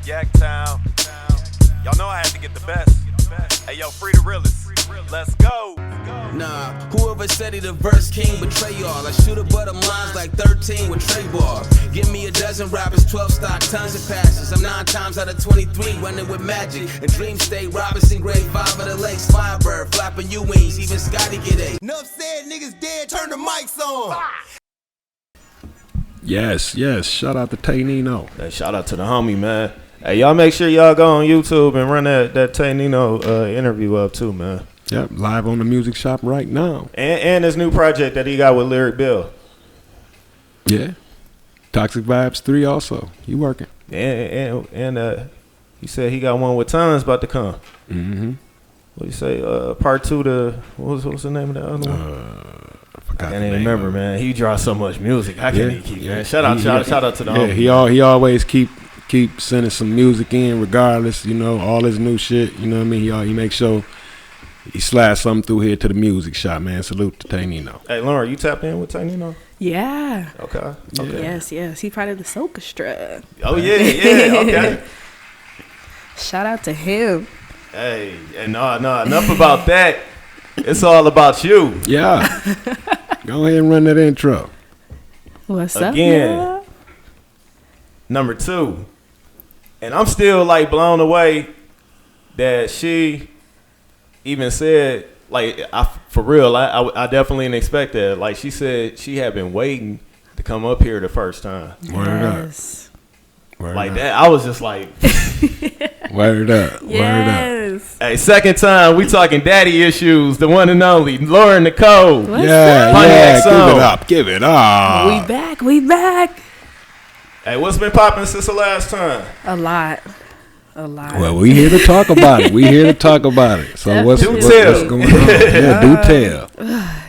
Yaktown. Y'all know I had to get the best. Hey, yo, free the realest. Let's go. Nah, whoever said he the verse king betray y'all. I shoot a butter lines like 13 with Trey Ball. Give me a dozen rappers, 12 stock, tons of passes. I'm 9 times out of 23 running with magic. And Dream State, Robinson, grade 5 of the Lakes, Firebird, flapping you wings, even Scotty get a. Enough said, niggas dead, turn the mics on. Yes, shout out to Tay Nino. Hey, shout out to the homie, man. Hey, y'all make sure y'all go on YouTube and run that Tay Nino interview up too, man. Yep, live on the Music Shop right now. And his new project that he got with Lyric Bill. Yeah. Toxic Vibes 3 also. You working. And he said he got one with Tons about to come. Mm-hmm. What do you say? Part 2 to, what's the name of the other one? I can't even remember, man. He draws so much music. I can't even keep, man. Shout out to the homie. He always keep sending some music in regardless, you know, all his new shit, you know what I mean? He makes sure he slides something through here to the Music Shop, man. Salute to Tay Nino. Hey, Lauren, you tapped in with Tay Nino? Yeah. Okay. Yes. He part of the Soulchestra. Oh, yeah, okay. Shout out to him. Hey, and no, enough about that. It's all about you. Yeah. Go ahead and run that intro. What's up, again? yeah? Number 2. And I'm still, like, blown away that she even said, like, for real, I definitely didn't expect that. Like, she said she had been waiting to come up here the first time. Yes. Word like up. that. I was just like. Word up. Yes. Hey, second time, we talking daddy issues. The one and only Lauryn Nichole. What's Yeah, Pontiac give it up. We back. Hey, what's been popping since the last time? A lot. Well, we here to talk about it. So what's going on? Yeah, do tell.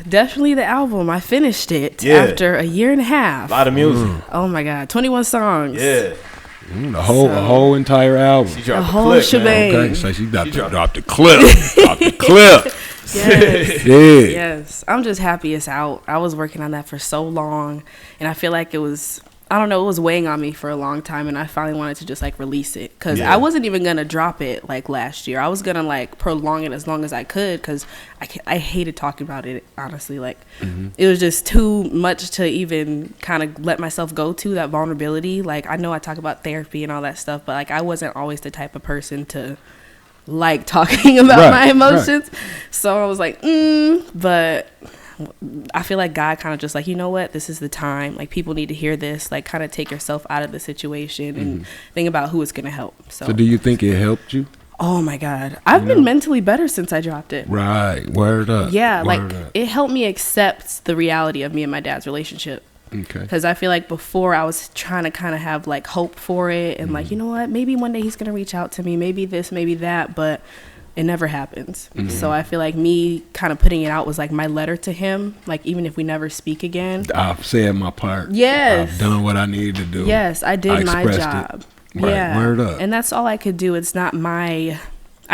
Definitely the album. I finished it after a year and a half. A lot of music. Oh my God, 21 songs. Yeah. A whole entire album. She dropped a the whole clip, shebang. Okay, so she dropped the clip. Dropped the clip. Yes. Yeah. Yes. I'm just happy it's out. I was working on that for so long, and I feel like it was weighing on me for a long time, and I finally wanted to just like release it because I wasn't even gonna drop it like last year. I was gonna like prolong it as long as I could because I hated talking about it, honestly. Like it was just too much to even kind of let myself go to, that vulnerability. Like I know I talk about therapy and all that stuff, but like I wasn't always the type of person to like talking about my emotions. So I was like, but I feel like God kind of just like, you know what, this is the time. Like people need to hear this. Like kind of take yourself out of the situation and think about who it's going to help. So do you think it helped you? Oh my God. I've been mentally better since I dropped it. Right. Word up. Yeah. Word like up. it helped me accept the reality of me and my dad's relationship. Okay. Because I feel like before I was trying to kind of have like hope for it and like, you know what, maybe one day he's going to reach out to me, maybe this, maybe that, but it never happens. So I feel like me kind of putting it out was like my letter to him. Like even if we never speak again. I've said my part. Yes. I've done what I needed to do. Yes, I did my job. Right. Yeah. Word up. And that's all I could do. It's not I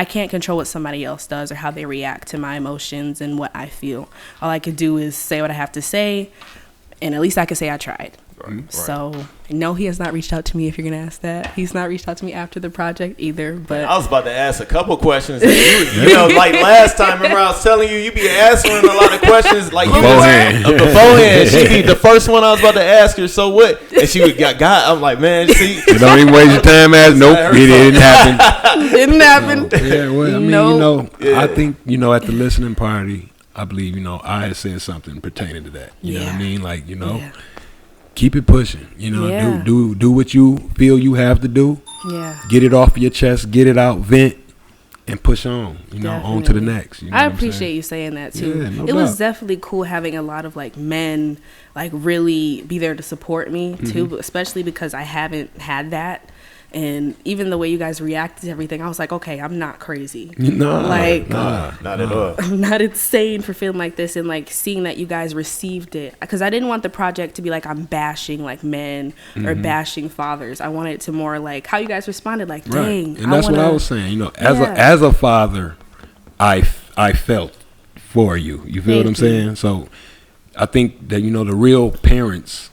can't control what somebody else does or how they react to my emotions and what I feel. All I could do is say what I have to say, and at least I could say I tried. Right. So no, he has not reached out to me, if you're gonna ask that. He's not reached out to me after the project either. But I was about to ask a couple questions. You know, like last time, remember I was telling you be answering a lot of questions like beforehand. She'd be the first one I was about to ask her. So what? And she would got. I'm like, man, see, you don't even waste your time asking. Nope, it didn't happen. Didn't happen. Yeah, well, I mean, I think at the listening party, I believe I had said something pertaining to that. You know what I mean? Like keep it pushing. Do what you feel you have to do. Yeah. Get it off your chest, get it out, vent, and push on. On to the next. I appreciate you saying that too. Yeah, it was definitely cool having a lot of like men like really be there to support me too, especially because I haven't had that. And even the way you guys reacted to everything, I was like, okay, I'm not crazy. Not at all. I'm not insane for feeling like this, and like seeing that you guys received it. Because I didn't want the project to be like I'm bashing like men or bashing fathers. I wanted it to more like how you guys responded, like, dang. And that's what I was saying. As a father, I felt for you. You feel what I'm saying? So I think that the real parents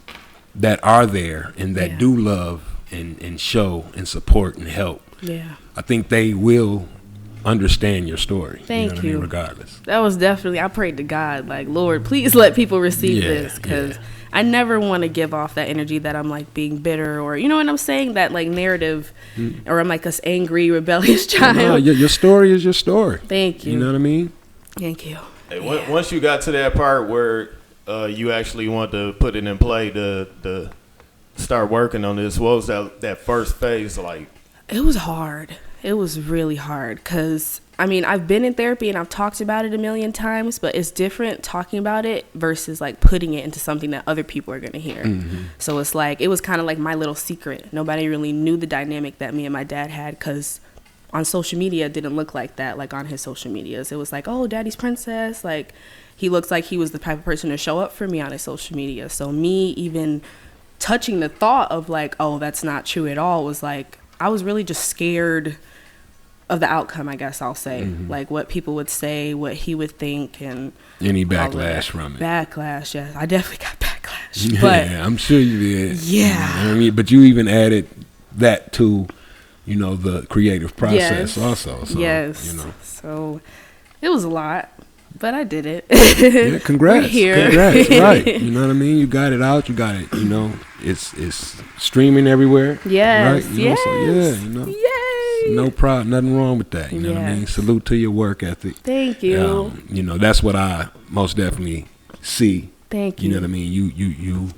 that are there and that do love and show and support and help, I think they will understand your story. Thank you. What I mean, regardless. That was definitely, I prayed to God, like, Lord, please let people receive this, because I never want to give off that energy that I'm like being bitter, or you know what I'm saying, that like narrative, or I'm like this angry, rebellious child. No, your story is your story. Thank you. You know what I mean? Thank you. Hey, once you got to that part where you actually want to put it in play to start working on this, what was that first phase like? It was hard. It was really hard because, I mean, I've been in therapy and I've talked about it a million times, but it's different talking about it versus like putting it into something that other people are going to hear. So it's like, it was kind of like my little secret. Nobody really knew the dynamic that me and my dad had, because on social media it didn't look like that. Like on his social medias, it was like, oh, daddy's princess. Like he looks like he was the type of person to show up for me on his social media. So me even touching the thought of like, oh, that's not true at all, was like, I was really just scared of the outcome, I guess I'll say. Like what people would say, what he would think, and any backlash from it. Backlash, yeah. I definitely got backlash. But yeah, I'm sure you did. Yeah. You know what I mean, but you even added that to, you know, the creative process also. So, yes. You know. So it was a lot, but I did it. Yeah, congrats. We're here. Congrats. Right. You know what I mean? You got it out. You got it. You know, it's streaming everywhere. Yes. Right? You know, so yeah, you know. Yay. No problem. Nothing wrong with that. You know what I mean? Salute to your work ethic. Thank you. You know, that's what I most definitely see. Thank you. You know what I mean? You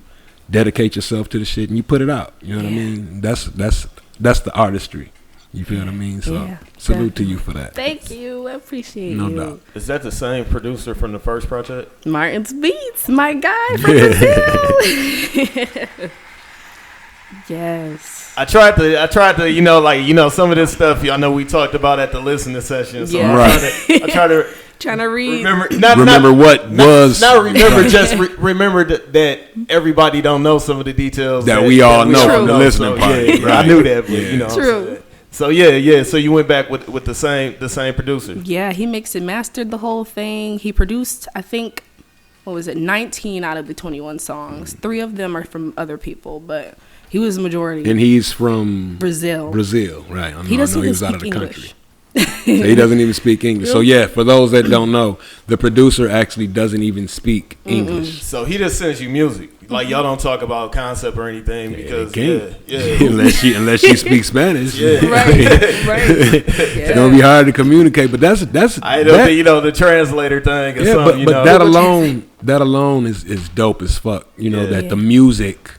dedicate yourself to the shit and you put it out. You know what I mean? That's the artistry. You feel what I mean? So salute to you for that. Thank you. I appreciate you. No doubt. Is that the same producer from the first project? Martin's Beats, my guy from Brazil. Yes. I tried to, you know, like, you know, some of this stuff, I know we talked about at the listening session. So I try to trying to read. Remember what was. Not remember, just remember that everybody don't know some of the details that we all know from the so, listening part. Yeah, right. I knew that, but you know. True. So yeah. So you went back with the same producer. Yeah, he mixed and mastered the whole thing. He produced, I think, 19 out of the 21 songs. 3 of them are from other people, but he was the majority. And he's from Brazil, right? I he doesn't even was out of speak the English. country. So he doesn't even speak English. So yeah, for those that don't know, the producer actually doesn't even speak English. So he just sends you music. Like y'all don't talk about concept or anything because unless she speaks Spanish. Right. It's gonna be hard to communicate. But that's I don't think, you know, the translator thing. Yeah, but that alone is dope as fuck. You know that the music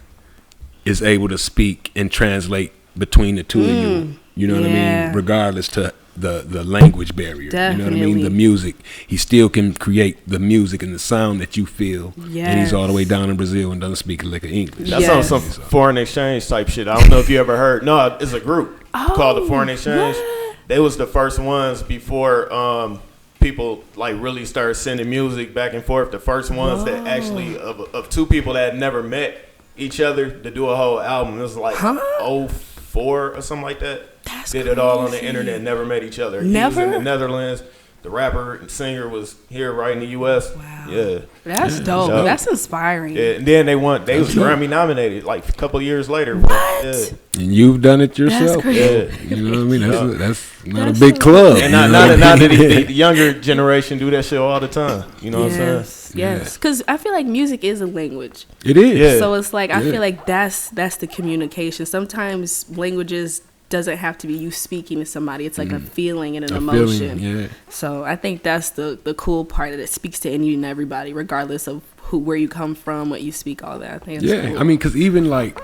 is able to speak and translate between the two of you. You know what I mean? Regardless to the language barrier. Definitely. You know what I mean? The music. He still can create the music and the sound that you feel. Yes. And he's all the way down in Brazil and doesn't speak a lick of English. That's on some foreign exchange type shit. I don't know if you ever heard. No, it's a group called the Foreign Exchange. What? They was the first ones before people like really started sending music back and forth. The first ones that actually of 2 people that had never met each other to do a whole album. It was like 04 or something like that. That's did it all on the internet, never met each other. Never? He was in the Netherlands. The rapper and singer was here right in the U.S. Wow. Yeah. That's dope. So, that's inspiring. Yeah, and then they was Grammy nominated like a couple years later. What? Yeah. And you've done it yourself. That's crazy. You know what I mean? That's not a big club. And now that the younger generation do that shit all the time. You know what I'm saying? Yes. Because I feel like music is a language. It is. Yeah. So it's like, I feel like that's the communication. Sometimes languages doesn't have to be you speaking to somebody. It's like a feeling and an emotion. Yeah. So I think that's the cool part, that it speaks to any and everybody, regardless of where you come from, what you speak, all that. I think it's cool. I mean, because even like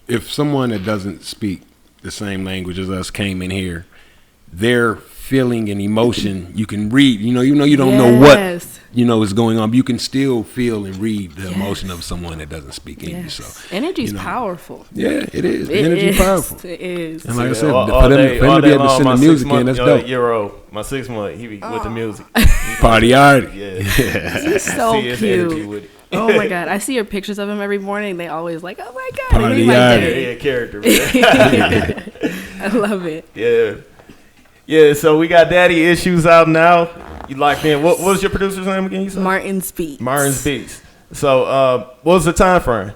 if someone that doesn't speak the same language as us came in here, their feeling and emotion you can read. You know, even though you don't know what is going on, but you can still feel and read the emotion of someone that doesn't speak English. So energy's powerful. Yeah, it is. Energy's powerful. It is. And like I said, all for them to be able to send the music in, that's dope. My 6 month, he be with the music. Party arty. Yeah. He's so cute. With it. Oh my God, I see your pictures of him every morning. They always like, oh my God, Party Yeah, character. I love it. Yeah. Yeah, so we got Daddy Issues out now. You locked in. What was your producer's name again? You said? Martin's Beats. Martin's Beats. So what was the time frame?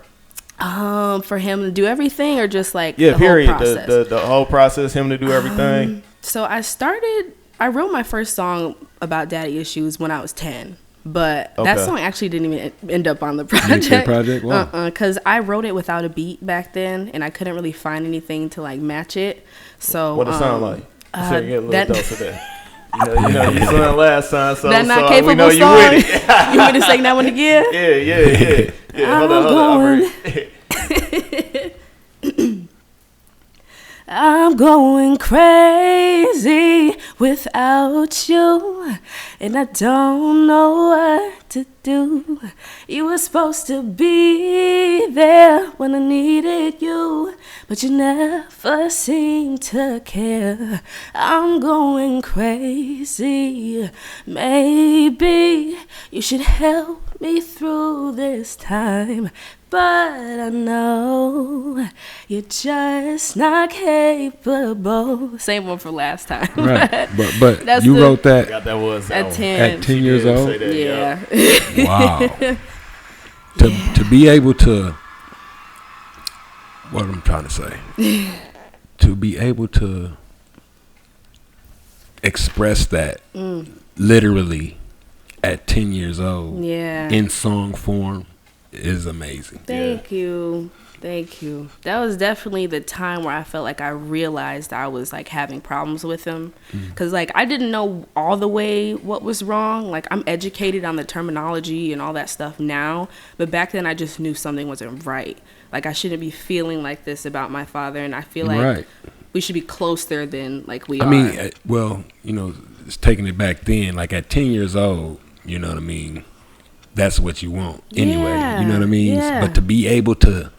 For him to do everything, or just like Yeah, the period. whole process? The whole process, him to do everything. So I wrote my first song about daddy issues when I was 10. But that song actually didn't even end up on the project. Wow. Because I wrote it without a beat back then, and I couldn't really find anything to like match it. So what it sound like? So you get a little that dose of that. You know, you sung last time, so that not so capable we know you song. with it. You want me to sing that one again? Yeah. Hold on. I'm going crazy without you, and I don't know what to do. You were supposed to be there when I needed you, but you never seemed to care. I'm going crazy. Maybe you should help me through this time, but I know you're just not capable. Same one for last time. Right. But you wrote that at 10. At 10 years old? Yeah. Wow. To be able to, what I'm trying to say, to be able to express that literally at 10 years old in song form is amazing. Thank you. That was definitely the time where I felt like I realized I was like having problems with him, because like I didn't know all the way what was wrong. Like I'm educated on the terminology and all that stuff now, but back then I just knew something wasn't right. Like I shouldn't be feeling like this about my father, and I feel like we should be closer than like we are. I mean, well, you know, it's taking it back then, like at 10 years old, you know what I mean? That's what you want anyway. You know what I mean? Yeah. But to be able to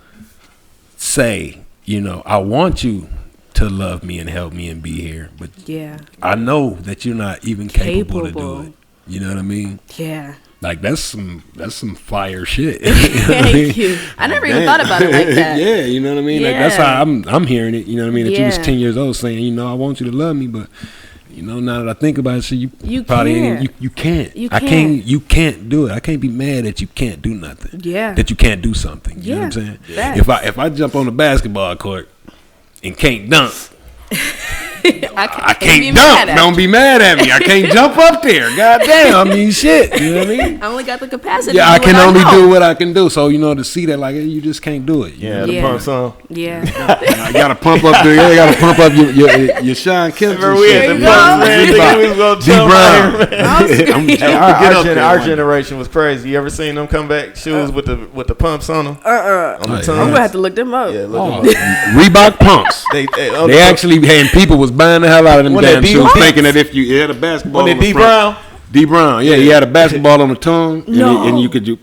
say, you know, I want you to love me and help me and be here, but I know that you're not even capable to do it. You know what I mean? Yeah. Like that's some fire shit. Thank you. I never even thought about it like that. Yeah, you know what I mean? Like that's how I'm hearing it. You know what I mean? That you was 10 years old saying, you know, I want you to love me, but you know, now that I think about it, so you probably you can't. You can't do it. I can't be mad that you can't do nothing. Yeah. That you can't do something. You know what I'm saying? That's... If I jump on the basketball court and can't dunk, I can't dunk. Don't be mad at me. I can't jump up there. Goddamn. I mean, shit. You know what I mean? I only got the capacity. Yeah, I can only do what I can do. So you know, to see that, like, you just can't do it. The pump song. Yeah. I gotta pump up the. You gotta pump up your Sean Kemp. Our generation was crazy. You ever seen them come back shoes with the pumps on them? I'm gonna have to look them up. Yeah, look them up. They pumps. They actually had people was buying the hell out of them damn shoes, thinking that if you had a basketball on the front. D Brown, he had a basketball on the tongue, and you could do.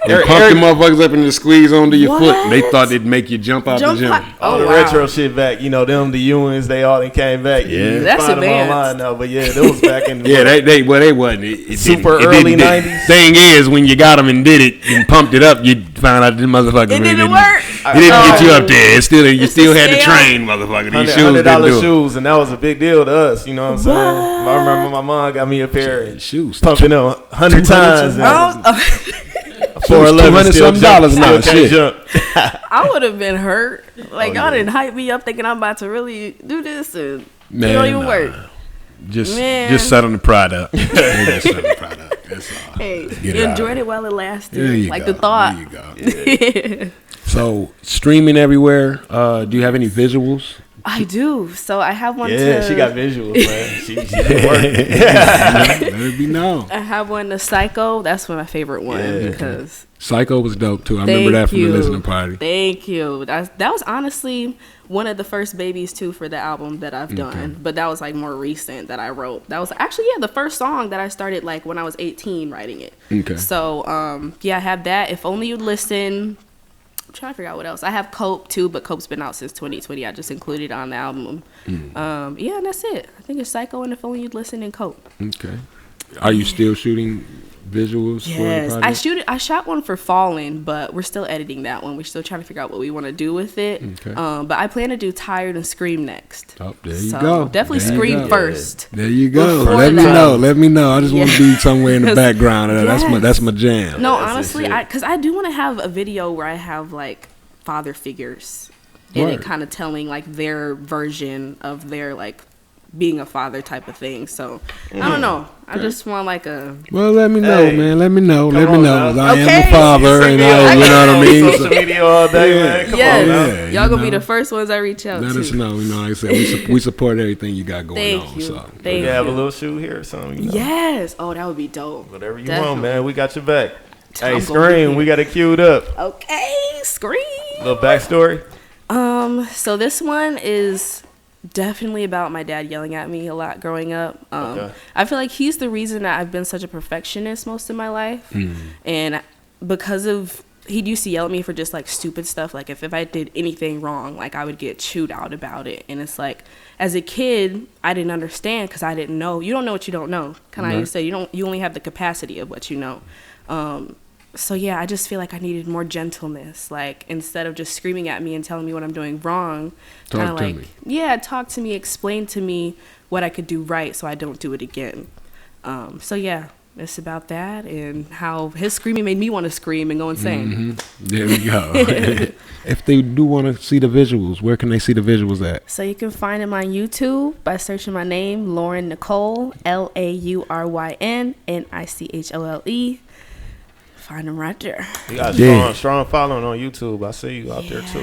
And pump the motherfuckers up and just squeeze onto your foot. And they thought it'd make you jump out the gym. The retro shit back, you know, them, the Ewans, they all came back. Yeah, that's advanced. Them online now, but yeah, that was back in the they wasn't. It super early 90s. Thing is, when you got them and did it and pumped it up, you found out the motherfucker it didn't work. It didn't get you up there. You still had to train, motherfucker. These shoes $100 shoes, and that was a big deal to us. You know what I'm saying? I remember my mom got me a pair of shoes, pumping them 100 times. $200 now. Shit. I would have been hurt. Like y'all didn't hype me up, thinking I'm about to really do this, and it don't even work. Just set on the product. Just set on the product. That's all. Hey, you enjoyed it while it lasted. Like the thought. There you go. So streaming everywhere. Do you have any visuals? I do. So I have one. Yeah, she got visuals, man. She did work. Let it be known. I have one. The Psycho. That's my favorite one because Psycho was dope too. I remember that from the listening party. Thank you. That was honestly one of the first babies too for the album that I've done. But that was like more recent that I wrote. That was actually the first song that I started like when I was 18 writing it. Okay. So I have that. If Only You'd Listen. I'm trying to figure out what else. I have Cope too, but Cope's been out since 2020. I just included it on the album. And that's it. I think it's Psycho and If Only You'd Listen and Cope. Okay. Are you still shooting visuals for the project? I shot one for Fallen, but we're still editing that one. We're still trying to figure out what we want to do with it. Okay. But I plan to do Tired and Scream next. Oh, there you go. Definitely there Scream first. There you go. Before Let me that. know. Let me know. I just want to be somewhere in the background. Yes. That's my jam. No, That's honestly, it. because I do want to have a video where I have like father figures and it Word. kind of telling like their version of their like being a father type of thing. So I don't know. I just want like a. Well, let me know, Hey, man. Let me know. come Let me on know. now. I am Okay. a father, and I, you know what I mean. Social media all day, Yeah. man. Come on Yes, now. Yeah, y'all you gonna be know. the first ones I reach out Let to. us know. You know, like I said, we support everything you got going Thank on. you. So Thank We you. can have a little shoot here or something. You know? Yes. Oh, that would be dope. Whatever you Definitely. want, man. We got your back. I'm Hey, gonna Scream, be we got it queued up. Okay, Scream. Little backstory. So this one is definitely about my dad yelling at me a lot growing up. Okay. I feel like he's the reason that I've been such a perfectionist most of my life. And because of, he used to yell at me for just like stupid stuff. Like if I did anything wrong, like I would get chewed out about it. And it's like, as a kid, I didn't understand because I didn't know. You don't know what you don't know. Kind of how you say, you only have the capacity of what you know. So yeah, I just feel like I needed more gentleness. Like instead of just screaming at me and telling me what I'm doing wrong, Talk kind of to like, me. yeah, talk to me, explain to me what I could do right so I don't do it again. So yeah, it's about that and how his screaming made me want to scream and go insane. there we go. If they do want to see the visuals, where can they see the visuals at? So you can find him on YouTube by searching my name, Lauryn Nichole, Lauryn Nichole. Find him right there. You got a Yeah. strong following on YouTube. I see you out there too.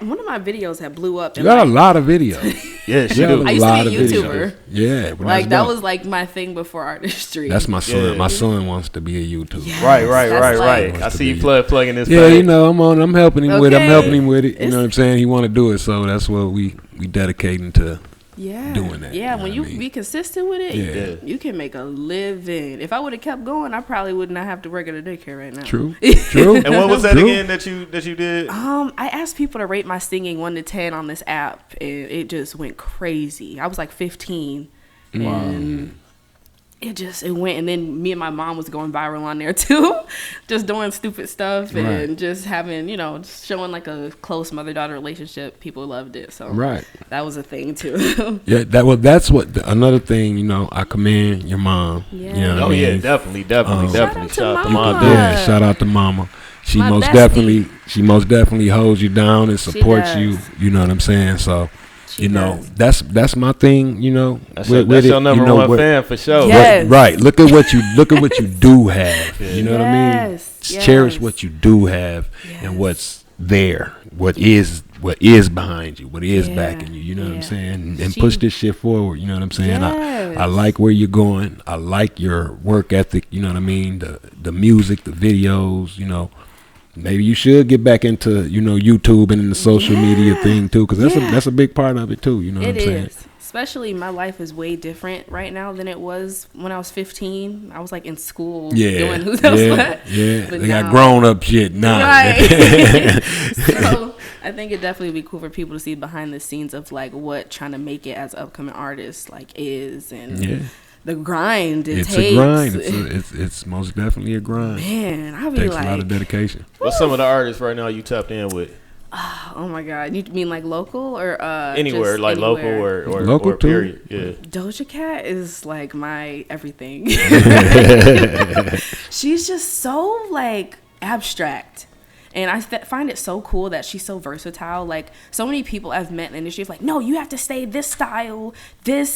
One of my videos had blew up. You got a lot of videos. Yeah, she You got do. I a used to lot be a of YouTuber. videos. Yeah, but Like that's that dope. was like my thing before artistry. That's my son. Yeah. My son wants to be a YouTuber. Yeah. Right. That's like- I see you plugging this. Yeah, page. you know, I'm helping him with it. I'm Okay. helping him with it. You It's- know what I'm saying? He want to do it, so that's what we dedicating to. yeah. doing that, Yeah, you know when what you I mean? be consistent with it, Yeah. you can make a living. If I would have kept going, I probably would not have to work at a daycare right now. True. True. And what was that True. again that you did? I asked people to rate my singing 1 to 10 on this app, and it just went crazy. I was like 15, and it went. And then me and my mom was going viral on there too, just doing stupid stuff and Right. just having, just showing like a close mother-daughter relationship. People loved it, so Right. that was a thing too. Yeah, that's what another thing. You know, I commend your mom. Yeah. You know what Oh I mean? yeah, definitely. Shout out to Shout out to Mama. Mom. Yeah, shout out to Mama. She My most bestie. definitely holds you down and supports you. does. You know what I'm saying? So, She you know, does. that's my thing. You know, That's with your it, number you know, one what- fan for sure. Yes. Right. Look at what you do have. You know what I mean? Yes, Just cherish yes. what you do have Yes. and what's there. What is behind you. What is Yeah, backing you. You know what I'm yeah. saying? And She- push this shit forward. You know what I'm saying? Yes. I like where you're going. I like your work ethic. You know what I mean? The music, the videos. You know. Maybe you should get back into, YouTube and in the social media thing too, because that's a big part of it too. You know what I'm It saying? is. Especially my life is way different right now than it was when I was 15. I was like in school doing who knows what. Yeah. But They got now- grown up shit now. Right. So I think it definitely would be cool for people to see behind the scenes of like what trying to make it as upcoming artists like is and Yeah. the grind it It's takes. a grind. It's most definitely a grind. Man, I'll be Takes a lot like, of dedication. What's some of the artists right now you tapped in with? oh my God. You mean like local or Anywhere, just like anywhere? local or Local or too. period. Yeah. Doja Cat is like my everything. She's just so like abstract. And I find it so cool that she's so versatile. Like, so many people I've met in the industry is like, no, you have to stay this style, this,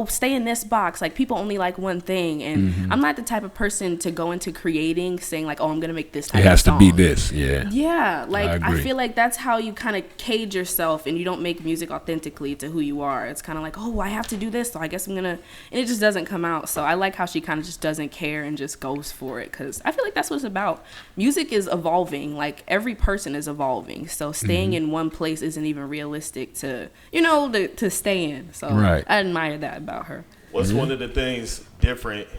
stay in this box. Like, people only like one thing. And I'm not the type of person to go into creating saying, like, oh, I'm going to make this type It has of song. to be this. Yeah. Yeah, like, I agree. feel like that's how you kind of cage yourself and you don't make music authentically to who you are. It's kind of like, oh, I have to do this, so I guess I'm going to, and it just doesn't come out. So I like how she kind of just doesn't care and just goes for it because I feel like that's what it's about. Music is evolving. Like, every person is evolving. So staying in one place isn't even realistic to, to stay in. So Right. I admire that about her. What's one of the things different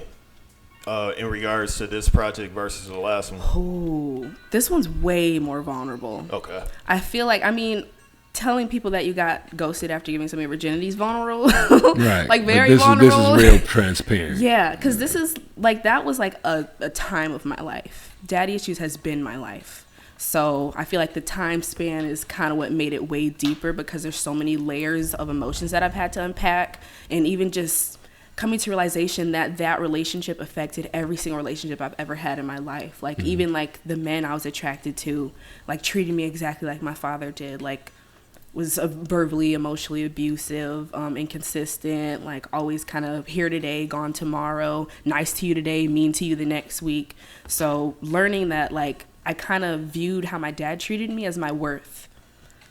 in regards to this project versus the last one? Ooh, this one's way more vulnerable. Okay. I feel like, telling people that you got ghosted after giving somebody virginity is vulnerable. Right. Like very vulnerable. This is real transparent. Yeah, because this is like, that was like a time of my life. Daddy issues has been my life. So I feel like the time span is kind of what made it way deeper, because there's so many layers of emotions that I've had to unpack, and even just coming to realization that that relationship affected every single relationship I've ever had in my life. Like even like the men I was attracted to, like treated me exactly like my father did, like was verbally, emotionally abusive, inconsistent, like always kind of here today, gone tomorrow, nice to you today, mean to you the next week. So learning that, like, I kind of viewed how my dad treated me as my worth.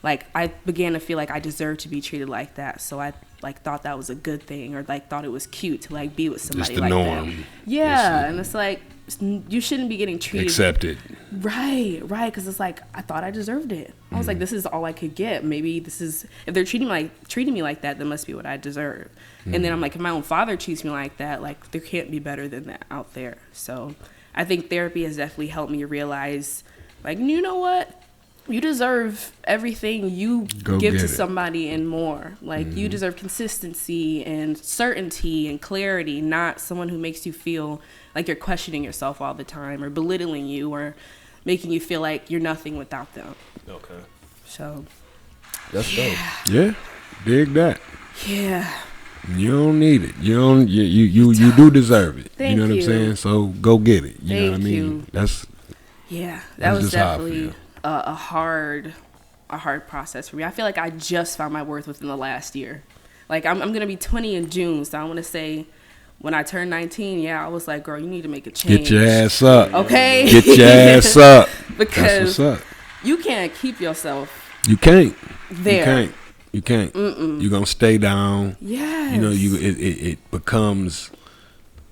Like, I began to feel like I deserved to be treated like that. So I like thought that was a good thing, or like thought it was cute to like be with somebody like norm. that. Yeah, and it's like, you shouldn't be getting treated. Accepted. Right, because it's like, I thought I deserved it. I was like, this is all I could get. Maybe this is, if they're treating me like that, that must be what I deserve. And then I'm like, if my own father treats me like that, like there can't be better than that out there. So I think therapy has definitely helped me realize, like, you know what? You deserve everything you give to somebody and more. Like, you deserve consistency and certainty and clarity, not someone who makes you feel like you're questioning yourself all the time, or belittling you, or making you feel like you're nothing without them. Okay. So that's dope. Yeah, dig that. Yeah. You don't need it. You do deserve it. Thank you know what I'm saying? So go get it. You know what I mean? That was definitely a hard process for me. I feel like I just found my worth within the last year. Like, I'm gonna be 20 in June, so I want to say, when I turned 19, I was like, girl, you need to make a change. Get your ass up. Okay? Get your ass up. Because that's what's up. You can't keep yourself. You can't. There. You can't. You're gonna stay down. Yes. You know, it becomes,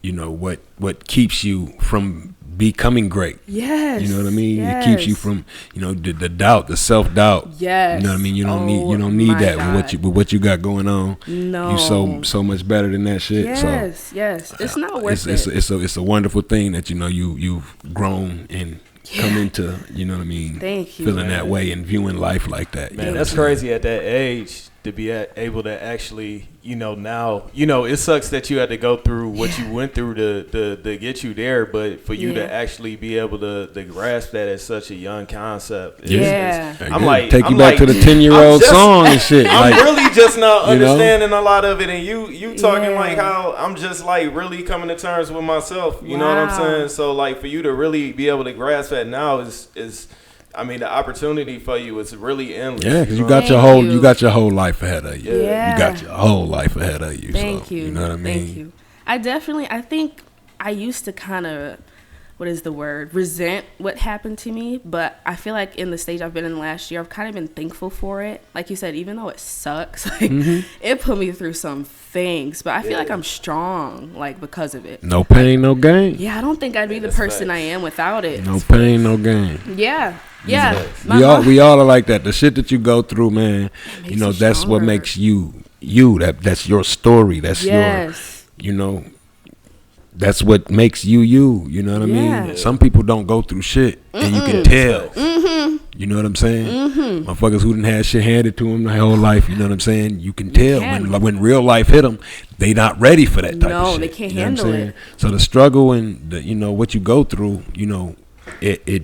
you know, what keeps you from becoming great. Yes. You know what I mean? Yes. It keeps you from, you know, the doubt, the self-doubt. Yes. You know what I mean? You don't need that with what you got going on. No. You so much better than that shit. Yes. It's not worth it. It's a wonderful thing that, you know, you've grown and come into, you know what I mean? Thank you. Feeling that way and viewing life like that. Man, that's crazy at that age to be able to actually, you know, now, you know, it sucks that you had to go through what you went through to get you there, but for you to actually be able to grasp that as such a young concept. I'm like, take you back to the 10-year-old song and shit. I'm like, really just now understanding a lot of it, and you talking like how I'm just like really coming to terms with myself. You know what I'm saying? So like for you to really be able to grasp that now is I mean, the opportunity for you is really endless. Yeah, because you got your whole life ahead of you. Yeah. You got your whole life ahead of you. Thank you. You know what I mean? Thank you. I think I used to kind of, resent what happened to me. But I feel like in the stage I've been in the last year, I've kind of been thankful for it. Like you said, even though it sucks, like it put me through some things. But I feel like I'm strong, like, because of it. No pain, no gain. Yeah, I don't think I'd be the person I am without it. No pain, no gain. Yeah. We all are like that. The shit that you go through, man, you know, that's stronger. What makes you. That's your story. That's your, you know, that's what makes you. You know what I mean? Some people don't go through shit, and you can tell. You know what I'm saying? Motherfuckers who didn't have shit handed to them their whole life, you know what I'm saying? You can tell when real life hit them, they not ready for that type of shit. No, they can't handle it. So the struggle and the, you know, what you go through, you know, it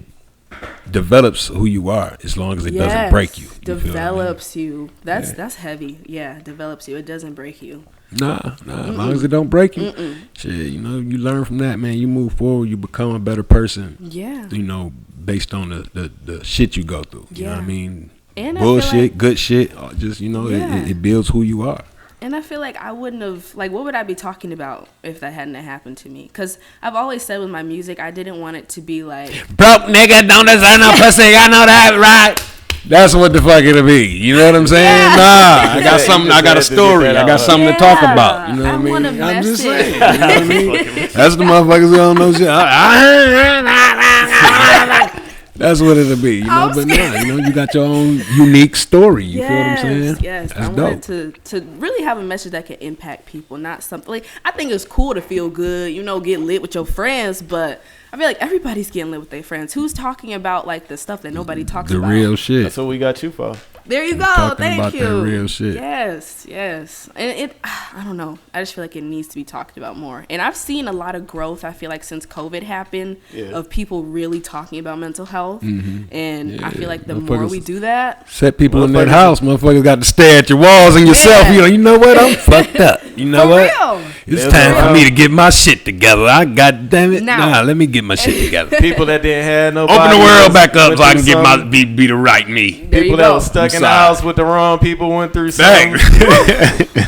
develops who you are as long as it doesn't break you. Develops you. That's heavy. Yeah, develops you. It doesn't break you. Nah. As long as it don't break you, shit, you know, you learn from that, man. You move forward. You become a better person. Yeah. You know, based on the shit you go through. You know what I mean? And bullshit, good shit. Just, you know, it builds who you are. And I feel like I wouldn't have, like, what would I be talking about if that hadn't happened to me? Because I've always said with my music, I didn't want it to be like, broke nigga, don't deserve no pussy, I know that, right? That's what the fuck it'll be. You know what I'm saying? Yeah. Nah, I got something. I got a story. I got something to talk about. You know what I mean? I'm just saying. You know what I mean? That's the motherfuckers who don't know shit. That's what it'll be, you know. But nah, you know, you got your own unique story. You feel what I'm saying? Yes, I wanted to really have a message that can impact people, not something like, I think it's cool to feel good, you know, get lit with your friends, but I feel like everybody's getting lit with their friends. Who's talking about like the stuff that nobody talks about? The real shit. That's what we got you for. There you go. Talking Thank about you. that real shit. Yes. And I don't know. I just feel like it needs to be talked about more. And I've seen a lot of growth, I feel like, since COVID happened, of people really talking about mental health. And I feel like the more we do that, set people in that house, motherfuckers got to stare at your walls and yourself. You know what? I'm fucked up. You know for what? real. It's time for me to get my shit together. I goddamn it. Nah, let me get my shit together. People that didn't have nobody. Open the world back up so I can get my be the right me. People that was stuck in the house with the wrong people went through something.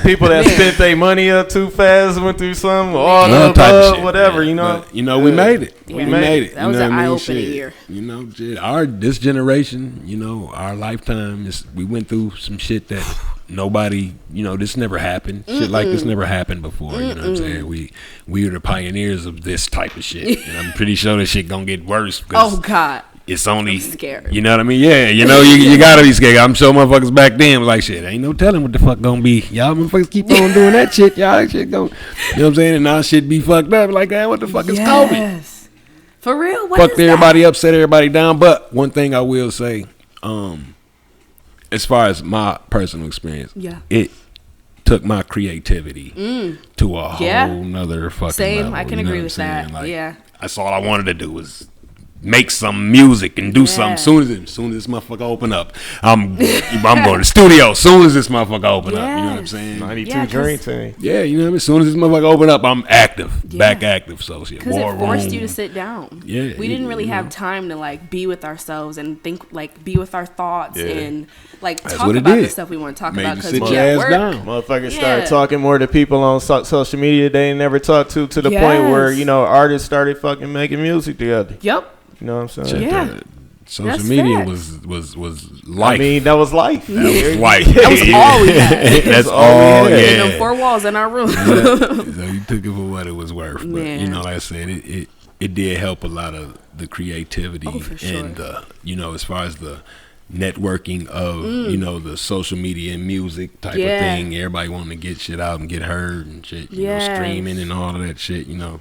People that spent their money up too fast went through something. All the above, shit, whatever, man. You know. But, you know, we made it. Yeah. We made it. That was an eye-opening year. You know, this generation, you know, our lifetime, we went through some shit that nobody, you know, this never happened. Shit like this never happened before. You know what I'm saying? We are the pioneers of this type of shit. And I'm pretty sure this shit gonna get worse. Oh God. It's only, I'm scared. You know what I mean? Yeah, you know, you gotta be scared. I'm sure motherfuckers back then was like, shit, ain't no telling what the fuck gonna be. Y'all motherfuckers keep on doing that shit. Y'all shit go, you know what I'm saying? And now shit be fucked up. Like, what the fuck is COVID? For real? What Fucked is everybody up, set everybody down. But one thing I will say, as far as my personal experience, it took my creativity to a whole nother fucking level. I can agree with that. Like, that's all I wanted to do was make some music and do something. Soon as this motherfucker open up, I'm going to the studio. Soon as this motherfucker open up, you know what I'm saying? 92 Dream Team. Yeah, you know what I mean. As soon as this motherfucker open up, I'm active, back active. So shit, because it forced you to sit down. Yeah, we didn't really have time to like be with ourselves and think, like be with our thoughts and like talk about the stuff we want to talk about because we at work. Motherfuckers started talking more to people on social media they ain't never talked to the point where, you know, artists started fucking making music together. Yep. You know what I'm saying? Yeah. Social media was life. I mean, that was life. That was life. That was all we had. That's all. Yeah. In them four walls in our room. So you took it for what it was worth. But you know, like I said, it did help a lot of the creativity and you know, as far as the networking of you know, the social media and music type of thing. Everybody wanting to get shit out and get heard and shit. You know, streaming and all of that shit. You know.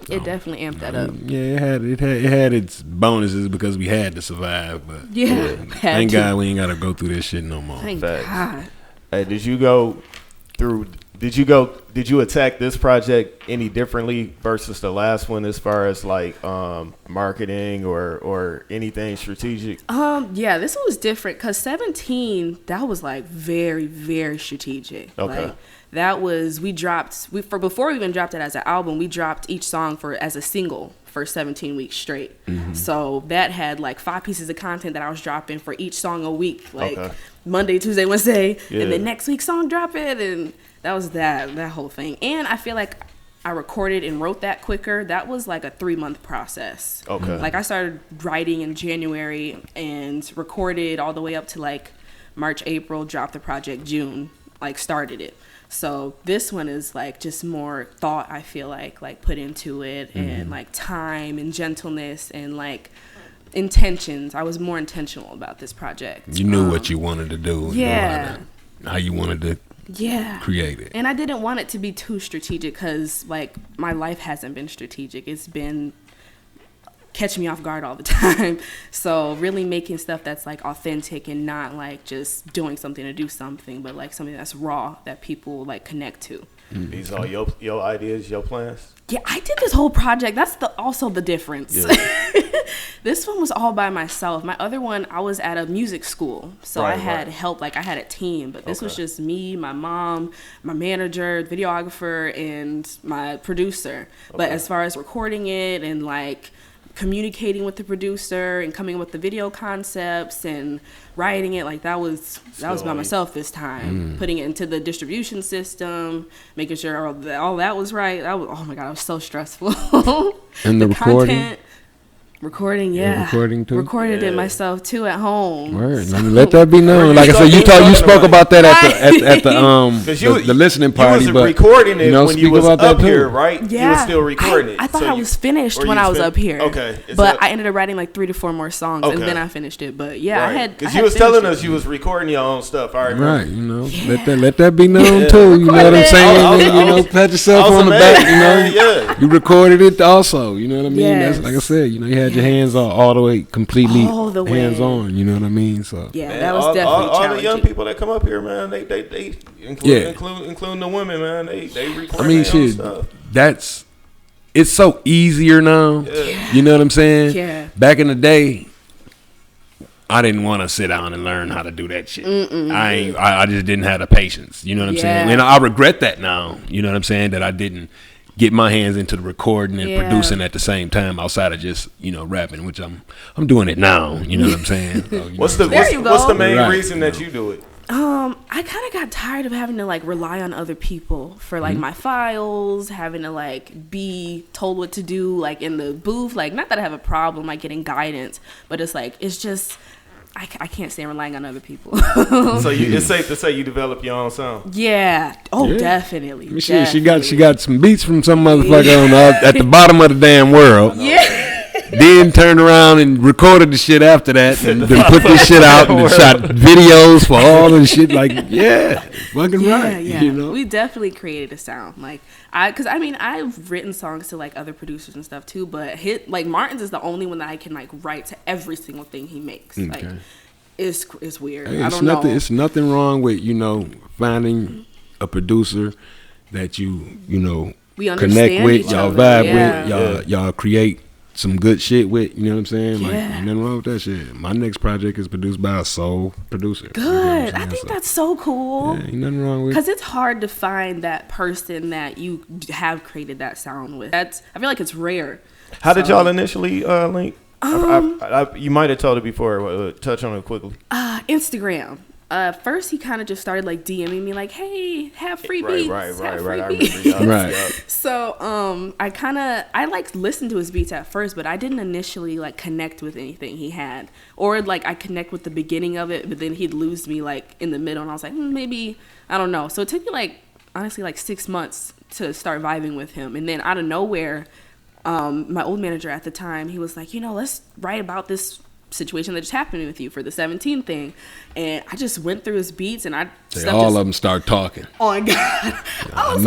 So, it definitely amped that up. Yeah, it had its bonuses because we had to survive, but thank God we ain't gotta go through this shit no more. Thank God. Hey, did you attack this project any differently versus the last one as far as like marketing or anything strategic? Yeah, this one was different because 17, that was like very, very strategic. Okay. Like, that was before we even dropped it as an album, we dropped each song as a single for 17 weeks straight. So that had like 5 pieces of content that I was dropping for each song a week, like Monday, Tuesday, Wednesday, and then next week's song drop it, and that was that whole thing. And I feel like I recorded and wrote that quicker. That was like a 3-month process. Okay. Like I started writing in January and recorded all the way up to like March, April, dropped the project June, like started it. So this one is like just more thought, I feel like put into it and like time and gentleness and like intentions. I was more intentional about this project. You knew what you wanted to do. Yeah. How you wanted to create it. And I didn't want it to be too strategic because like my life hasn't been strategic. It's been catch me off guard all the time. So really making stuff that's like authentic and not like just doing something to do something, but like something that's raw that people like connect to. These are your ideas, your plans? Yeah, I did this whole project. That's also the difference. Yeah. This one was all by myself. My other one, I was at a music school. So I had help, like I had a team, but this was just me, my mom, my manager, videographer, and my producer. But as far as recording it and like communicating with the producer and coming up with the video concepts and writing it, like that was by myself this time. Putting it into the distribution system, making sure all that was right. Oh my God, it was so stressful. And the recording? Recording, yeah. Recording too. Recorded it myself too at home. Word. Let that be known. Like I said, you spoke about that at the listening party. You was but recording it when you was up here, too. right? Yeah. You was still recording it. I thought I was finished when I was up here. Okay. But I ended up writing like 3 to 4 more songs, and then I finished it. But yeah, I had. Because you was telling us you was recording your own stuff. All right, right. You know, let that be known too. You know what I'm saying? Pat yourself on the back. You know, you recorded it also. You know what I mean? That's like I said. You know, you had your hands all the way, completely hands on. You know what I mean? So that was definitely all the young people that come up here, man. They including the women, man. They record. I mean, shit. Stuff. It's so easier now. Yeah. You know what I'm saying? Yeah. Back in the day, I didn't want to sit down and learn how to do that shit. I just didn't have the patience. You know what I'm saying? And I regret that now. You know what I'm saying? That I didn't get my hands into the recording and producing at the same time outside of just, you know, rapping, which I'm doing it now. You know what I'm saying? So, what's the main reason that you do it? I kind of got tired of having to like rely on other people for like my files, having to like be told what to do like in the booth. Like, not that I have a problem like getting guidance, but it's like, it's just, I can't stand relying on other people. So it's safe to say you develop your own sound. Yeah. Oh, definitely. I mean, she got some beats from some motherfucker at the bottom of the damn world. Yeah. Then turned around and recorded the shit after that, and then put this shit out and shot videos for all the shit. Like, fucking right. Yeah. You know, we definitely created a sound. Like, I've written songs to like other producers and stuff too, but Martin's is the only one that I can like write to every single thing he makes. Okay. Like, it's weird. Hey, I don't know. It's nothing wrong with, you know, finding a producer that you know, we connect with, y'all vibe with, y'all create some good shit with, you know what I'm saying? Like, ain't nothing wrong with that shit. My next project is produced by a soul producer. Good. You know I think that's so cool. Yeah, ain't nothing wrong with it. Because it's hard to find that person that you have created that sound with. I feel like it's rare. How did y'all initially link? You might have told it before. Touch on it quickly. Instagram. First he kind of just started like DMing me like, hey, have free beats. Right. So I like listened to his beats at first, but I didn't initially like connect with anything he had, or like I connect with the beginning of it, but then he'd lose me like in the middle, and I was like, maybe, I don't know. So it took me like honestly like 6 months to start vibing with him, and then out of nowhere, my old manager at the time, he was like, you know, let's write about this situation that just happened with you for the 17 thing. And I just went through his beats, and all of them start talking. Oh my God. I was